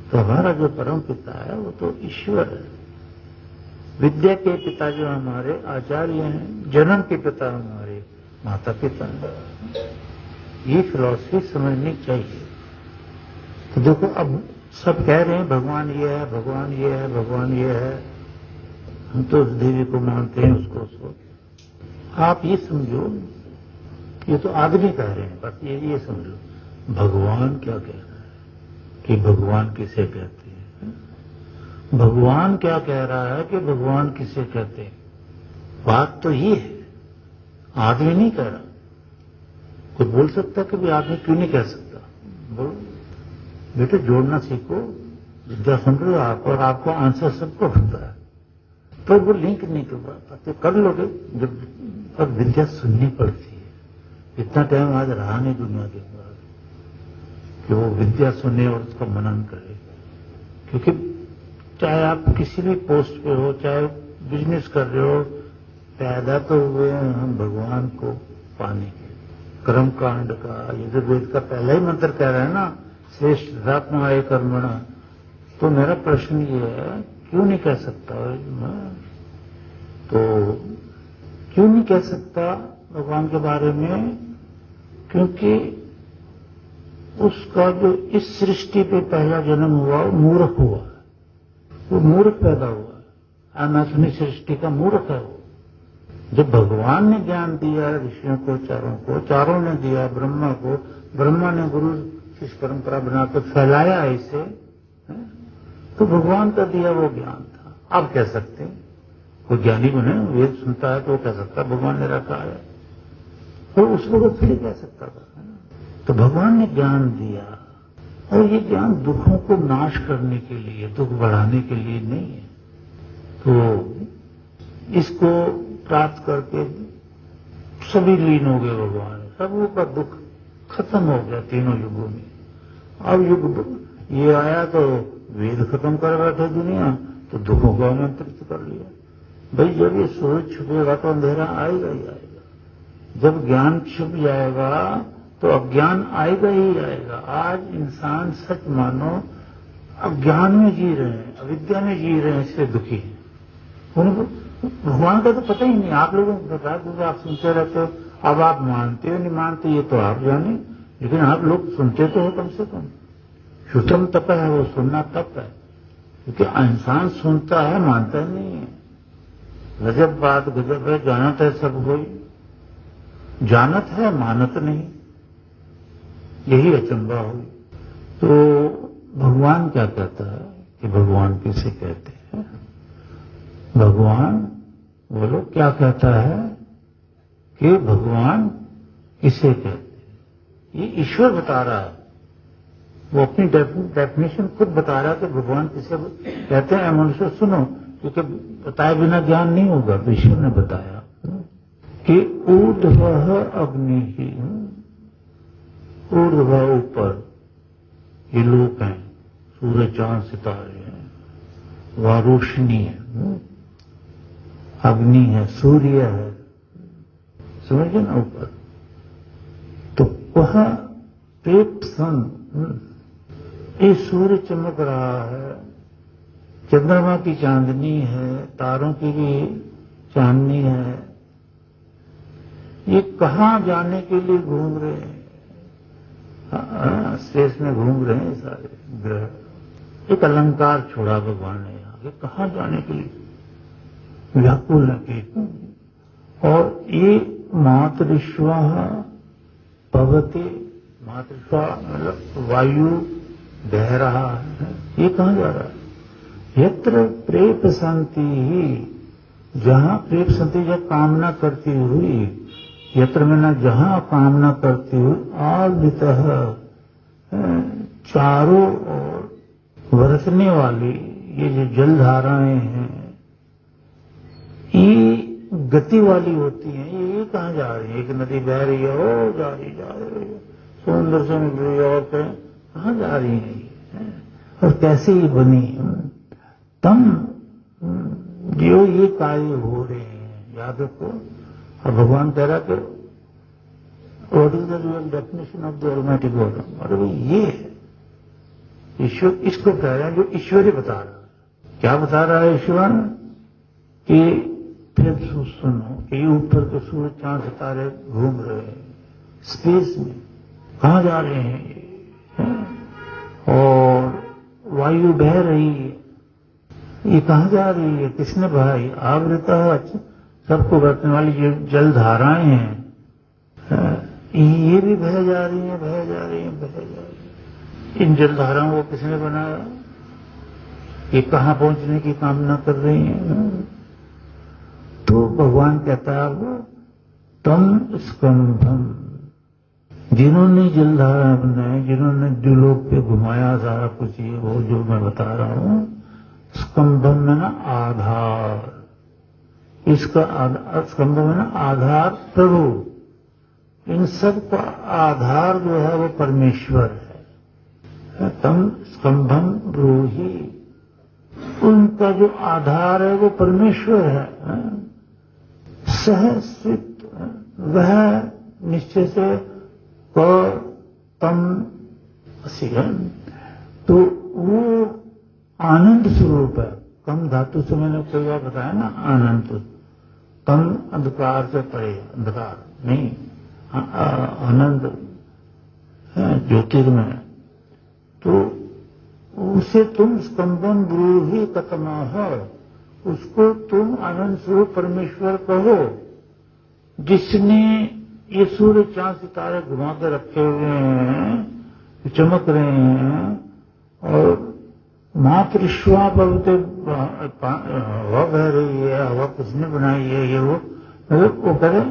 तो हमारा जो परम पिता है वो तो ईश्वर है। विद्या के पिता जो हमारे आचार्य हैं, जन्म के पिता हमारे माता पिता हैं। ये फिलॉसफी समझनी चाहिए। तो देखो, अब सब कह रहे हैं भगवान ये है, भगवान ये है, भगवान ये है। हम तो उस देवी को मानते हैं, उसको आप ये समझो, ये तो आदमी कह रहे हैं, बस ये समझो भगवान क्या कह रहा है कि भगवान किसे कहते हैं। भगवान क्या कह रहा है कि भगवान किसे कहते हैं। बात तो ये है, आदमी नहीं कह रहा। कोई बोल सकता कि भी आदमी क्यों नहीं कह सकता? बोलो बेटे, जोड़ना सीखो, विद्या सुन रहे हो आप, और आपको आंसर सबको होता है, तो वो लिंक नहीं कर लोगे जब अब विद्या सुननी पड़ती है। इतना टाइम आज रहा नहीं दुनिया के अंदर कि वो विद्या सुने और उसका मनन करे। क्योंकि चाहे आप किसी भी पोस्ट पे हो, चाहे बिजनेस कर रहे हो, पैदा तो हुए हैं हम भगवान को पाने के। कर्म कांड का, यजुर्वेद का पहला ही मंत्र कह रहा है ना, श्रेष्ठात्मा कर्मणा। तो मेरा प्रश्न ये है, क्यों नहीं कह सकता? तो क्यों नहीं कह सकता भगवान के बारे में? क्योंकि उसका जो इस सृष्टि पे पहला जन्म हुआ वो मूर्ख हुआ, वो मूर्ख पैदा हुआ। अनाथनी सृष्टि का मूर्ख है वो। जब भगवान ने ज्ञान दिया ऋषियों को, चारों ने दिया, ब्रह्मा को, ब्रह्मा ने गुरु शिष्य परंपरा बनाकर फैलाया इसे, तो भगवान का दिया वो ज्ञान था। आप कह सकते हैं, कोई ज्ञानी बने वेद सुनता है तो वो कह सकता है भगवान ने रखा है, तो उस वक्त फिर कह सकता था। तो भगवान ने ज्ञान दिया, और ये ज्ञान दुखों को नाश करने के लिए, दुख बढ़ाने के लिए नहीं है। तो इसको प्राप्त करके सभी लीन हो गए भगवान, सबों का दुख खत्म हो गया तीनों युगों में। अब युग ये आया तो वेद खत्म कर बैठे दुनिया, तो दुखों को आमंत्रित कर लिया। भाई जब ये सूरज छुपेगा तो अंधेरा आएगा ही आएगा। जब ज्ञान छुप जाएगा तो अज्ञान आएगा ही आएगा। आज इंसान सच मानो अज्ञान में जी रहे हैं, अविद्या में जी रहे हैं, इससे दुखी हैं। उनको भगवान का तो पता ही नहीं। आप लोगों को पता है क्योंकि आप सुनते रहते हो। अब आप मानते हो नहीं मानते ये तो आप जाने, लेकिन आप लोग सुनते तो हो कम से कम। श्रुतम तप है, वो सुनना तप है। क्योंकि इंसान सुनता है, मानता नहीं है। गजब बात गजब है, जानत है सब कोई, जानत है मानत नहीं, यही अचंबा हुई। तो भगवान क्या कहता है कि भगवान किसे कहते हैं? भगवान बोलो क्या कहता है कि भगवान किसे कहते हैं? ये ईश्वर बता रहा है, वो अपनी डेफिनेशन खुद बता रहा है कि भगवान किसे कहते हैं। मनुष्य सुनो, क्योंकि बताए बिना ज्ञान नहीं होगा। तो ईश्वर ने बताया कि ऊर्ध्वः अग्नि ही, ऊर्ध्व ऊपर ये लोक हैं, सूरज चांद सितारे हैं, वह रोशनी है, अग्नि है, सूर्य है, समझे ना ऊपर। तो वह पेप सन, ये सूर्य चमक रहा है, चंद्रमा की चांदनी है, तारों की भी चांदनी है। ये कहां जाने के लिए घूम रहे हैं? स्पेस में घूम रहे हैं सारे ग्रह। एक अलंकार छोड़ा भगवान ने यहाँ के, कहां जाने के लिए व्याकुल है। और ये मातृश्वा भवते, मातृश्वा मतलब वायु बह रहा है, ये कहां जा रहा है? यत्र प्रेप संति ही, जहां प्रेप संति या कामना करती हुई, यत्र में न जहां कामना करती हुई, आदितः चारों ओर बरसने वाली ये जो जलधाराएं हैं, ये गति वाली होती हैं। ये कहां जा रही है? एक नदी बह रही है, ओ जा रही है, समुद्र से मिल रही है, और कहां जा रही है ये? और कैसे ये बनी? तम जो ये कार्य हो रहे हैं, याद रखो। और भगवान कह रहा कि what is the real definition of the almighty God? अरे भाई ये है, ईश्वर इसको कह रहे हैं जो ईश्वर ही बता रहा है। क्या बता रहा है ईश्वर? कि फिर सुनो कि ऊपर तो सूरज चांद सितारे घूम रहे हैं स्पेस में, कहां जा रहे हैं ये? और वायु बह रही है, ये कहां जा रही है? किसने बहाई? आवृता सबको बरतने वाली जो जल धाराएं हैं, ये भी बह जा रही हैं, बह जा रही हैं, बह जा रही हैं। इन जल धाराओं को किसने बनाया? ये कहां पहुंचने की कामना कर रही हैं? तो भगवान कहता है आपको, तम स्कंभम, जिन्होंने जलधारा बनाए, जिन्होंने द्युलोक पे घुमाया सारा कुछ, ये वो जो मैं बता रहा हूं, स्कंभम में ना आधार, इसका स्कंभम में ना आधार प्रभु, इन सब का आधार जो है वो परमेश्वर है। तम स्कंभम ब्रूहि, उनका जो आधार है वो परमेश्वर है। सहस्वित, वह निश्चय से तम असिगन, तो वो आनंद स्वरूप है। कम धातु से मैंने कई बार बताया ना, आनंद। तम अंधकार से परे, अंधकार नहीं, आनंद ज्योतिर्मय। तो उसे तुम स्कंदन ब्रूहि कतमः, उसको तुम आनंद स्वरूप परमेश्वर कहो, जिसने ये सूर्य चांद सितारे घुमा के रखे हुए हैं, चमक रहे हैं, और मातृश्वा पवित्र हवा बह रही है, हवा किसने बनाई है, ये वो मतलब वो करे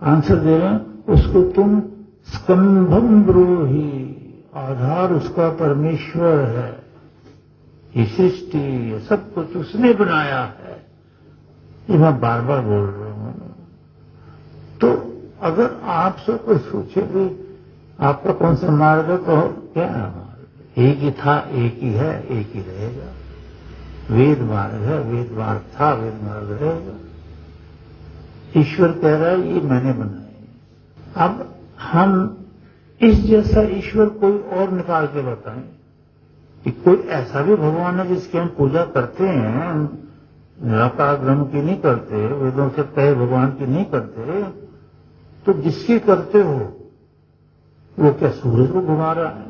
आंसर दे रहे हैं, उसको तुम स्कंभम ब्रूहि, आधार उसका परमेश्वर है। ये सृष्टि, ये सब कुछ उसने बनाया है। ये मैं बार बार बोल रहा हूं। तो अगर आपसे कोई पूछे कि आपका कौन सा मार्ग है, तो क्या है मार्ग? एक ही था, एक ही है, एक ही रहेगा। वेद मार्ग है, वेद मार्ग था, वेद मार्ग रहेगा। ईश्वर कह रहा है ये मैंने बनाया। अब हम इस जैसा ईश्वर कोई और निकाल के बताएं कि कोई ऐसा भी भगवान है जिसकी हम पूजा करते हैं, निराकार ब्रह्म की नहीं करते, वेदों से कहे भगवान की नहीं करते, तो जिसकी करते हो वो क्या सूरज को घुमा रहा है,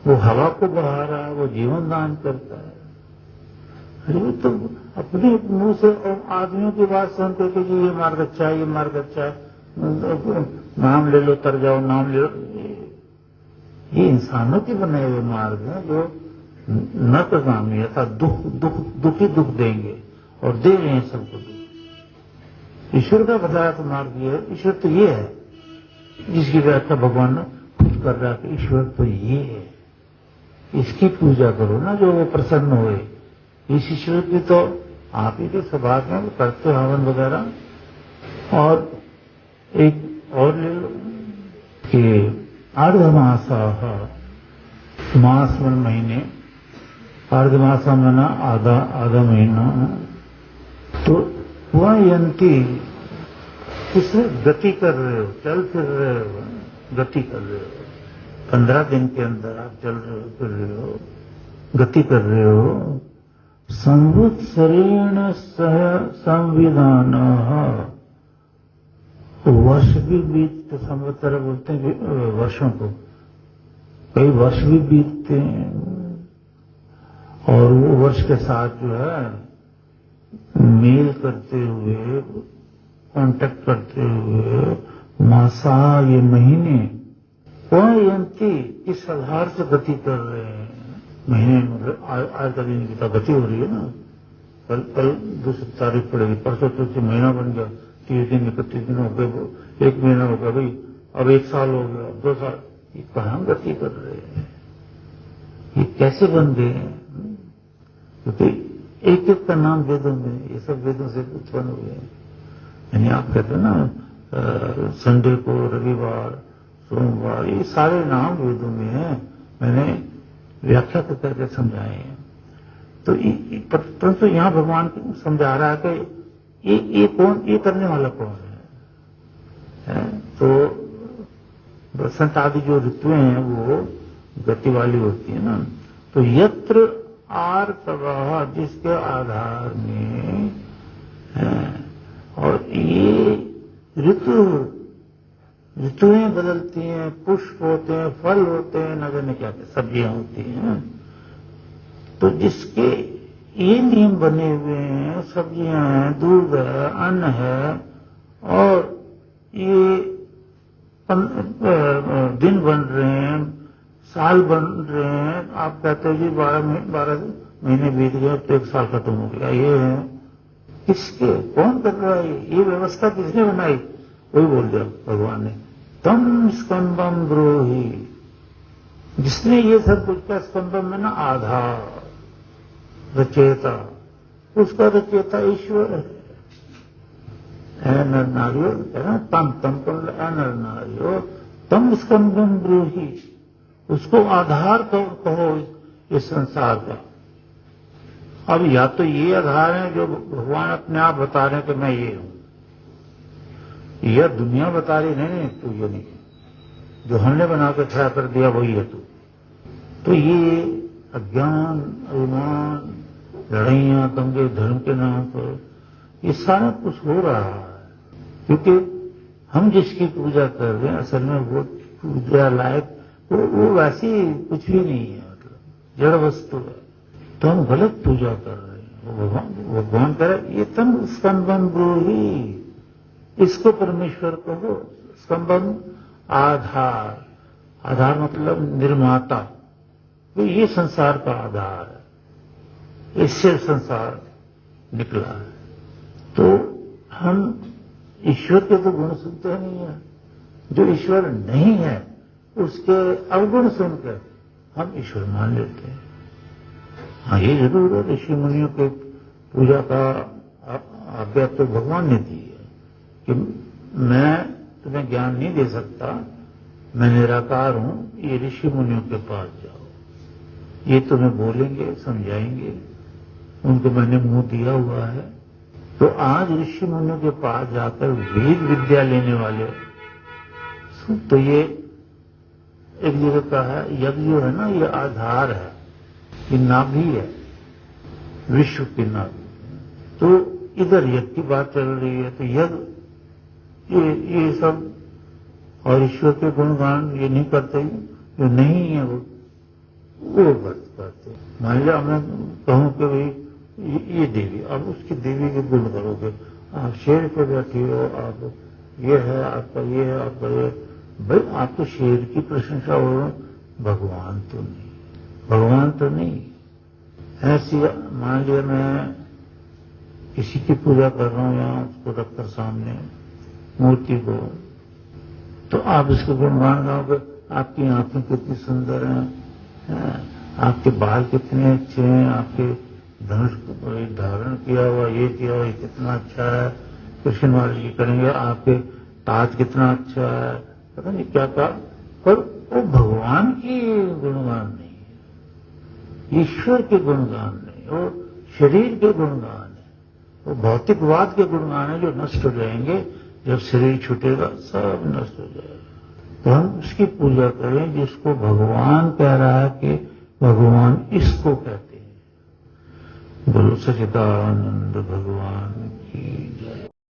वो हवा को बहा रहा है, वो जीवन दान करता है? अरे तो अपने मुंह से और आदमियों की बात सुनते थे कि ये मार्ग अच्छा है, ये मार्ग अच्छा है, नाम ले लो, तर जाओ, नाम ले लो। ये इंसानों के बनाए हुए मार्ग हैं जो नरकगामी अर्थात दुखी दुख देंगे, और दे रहे हैं सबको दुख। ईश्वर का बताया तो मार्ग ये है। ईश्वर तो ये है जिसकी व्याख्या भगवान ने खुद कर रहा है कि ईश्वर तो ये है, इसकी पूजा करो ना जो वो प्रसन्न होए। इस ईश्वर की तो आप ही के स्वभाव में करते हो हवन वगैरह। और एक और ले लो कि अर्धमासा, मास में महीने, अर्धमासा मना आधा महीना, तो वह यंती किसे गति कर रहे हो, चल फिर रहे हो, गति कर रहे हो। 15 दिन के अंदर आप चल रहे हो, फिर रहे हो, गति कर रहे हो। संवत्सरेण सह संविधान, वर्ष भी बीतते, संवत्सर बोलते हैं वर्षों को, कई वर्ष भी बीतते हैं, और वो वर्ष के साथ जो है मेल करते हुए, कांटेक्ट करते हुए, मासा ये महीने, वह यंती इस आधार से गति कर रहे हैं। महीने मतलब आज का दिन की तो गति हो रही है ना, कल 2 तारीख पड़ेगी, परसों तो महीना बन गया, 30 दिन 31 दिन हो गए, 1 महीना हो गया भाई, अब 1 साल हो गया, 2 साल, ये कहां गति कर रहे हैं? ये कैसे बन गए हैं? क्योंकि एक एक का नाम वेदों में, ये सब वेदों से उत्पन्न हुए हैं। यानी आप कहते हैं ना संडे को, रविवार, सोमवार, ये सारे नाम वेदों में हैं, मैंने व्याख्या करके समझाए हैं। तो परंतु यहां भगवान समझा रहा है कि ये कौन, ये करने वाला कौन है? तो बसंत आदि जो ऋतुएं हैं वो गति वाली होती है ना, तो यत्र आर प्रवाह जिसके आधार में है, और ये ऋतुएं बदलती हैं, पुष्प होते हैं, फल होते हैं, न जाने क्या क्या सब्जियां होती हैं। तो जिसके ये नियम बने हुए हैं, सब्जियां हैं, दूध है, अन्न है, और ये दिन बन रहे हैं, साल बन रहे हैं। आप कहते हो जी 12 महीने बीत गए, अब तो 1 साल खत्म हो गया। ये है किसके, कौन कर रहा है ये व्यवस्था किसने बनाई? वही बोल दिया भगवान ने, तम स्कंदम ब्रूहि, जिसने ये सब कुछ का स्कंदम में ना आधार रचेता, उसका रचेता ईश्वर है। नर नारियो है ना, तम नर नारियो तम स्कंदम ब्रूहि, उसको आधार कहो इस संसार का। अब या तो ये आधार है जो भगवान अपने आप बता रहे हैं कि मैं ये हूं, यह दुनिया बता रही नहीं तू ये नहीं, जो हमने बना के खड़ा कर दिया वही है तू। तो ये अज्ञान, अभिमान, लड़ाइयां, दंगे धर्म के नाम पर, ये सारा कुछ हो रहा है। क्योंकि हम जिसकी पूजा कर रहे हैं असल में वो पूजा लायक वो वैसी कुछ भी नहीं है, मतलब जड़ वस्तु है। तो हम गलत पूजा कर रहे हैं। वो भगवान कह रहे ये तम स्कंदम ब्रूहि, इसको परमेश्वर कहो। स्कंदम आधार, आधार मतलब निर्माता, तो ये संसार का आधार है, इससे संसार निकला है। तो हम ईश्वर के तो गुण सुनते नहीं है, जो ईश्वर नहीं है उसके अवगुण सुनकर हम ईश्वर मान लेते हैं। हाँ, ये जरूर है, ऋषि मुनियों के पूजा का आज्ञा तो भगवान ने दी है कि मैं तुम्हें ज्ञान नहीं दे सकता, मैं निराकार हूं, ये ऋषि मुनियों के पास जाओ, ये तुम्हें बोलेंगे, समझाएंगे, उनको मैंने मुंह दिया हुआ है। तो आज ऋषि मुनियों के पास जाकर वेद विद्या लेने वाले, तो ये एक जगह का है, यज्ञ जो है ना ये आधार है, ये नाभि है, विश्व की नाभि। तो इधर यज्ञ की बात चल रही है, तो यज्ञ ये सब, और ईश्वर के गुणगान ये नहीं करते, जो नहीं है वो बात करते। मान लिया मैं कहूं कि भाई ये देवी, अब उसकी देवी के गुण करोगे, आप शेर पे बैठी हो, आप ये है आपका, ये है आपका, ये भाई आप तो शेर की प्रशंसा हो, भगवान तो नहीं, भगवान तो नहीं। ऐसी मान लिया मैं किसी की पूजा कर रहा हूं या उसको रखकर सामने मूर्ति को, तो आप इसके गुणगान गाओगे, आपकी आंखें कितनी सुंदर हैं, आपके बाल कितने अच्छे हैं, आपके धनुष धारण किया हुआ, ये किया हुआ, ये कितना अच्छा है, कृष्ण वाले जी करेंगे, आपके ताज कितना अच्छा है, पता नहीं क्या कहा, पर वो भगवान के गुणगान नहीं है, ईश्वर के गुणगान नहीं, वो शरीर के गुणगान है, वो भौतिकवाद के गुणगान है जो नष्ट हो जाएंगे, जब शरीर छूटेगा सब नष्ट हो जाएगा। तो हम उसकी पूजा करें जिसको भगवान कह रहा है कि भगवान इसको कहते हैं। बोलो सच्चिदानंद भगवान की जय।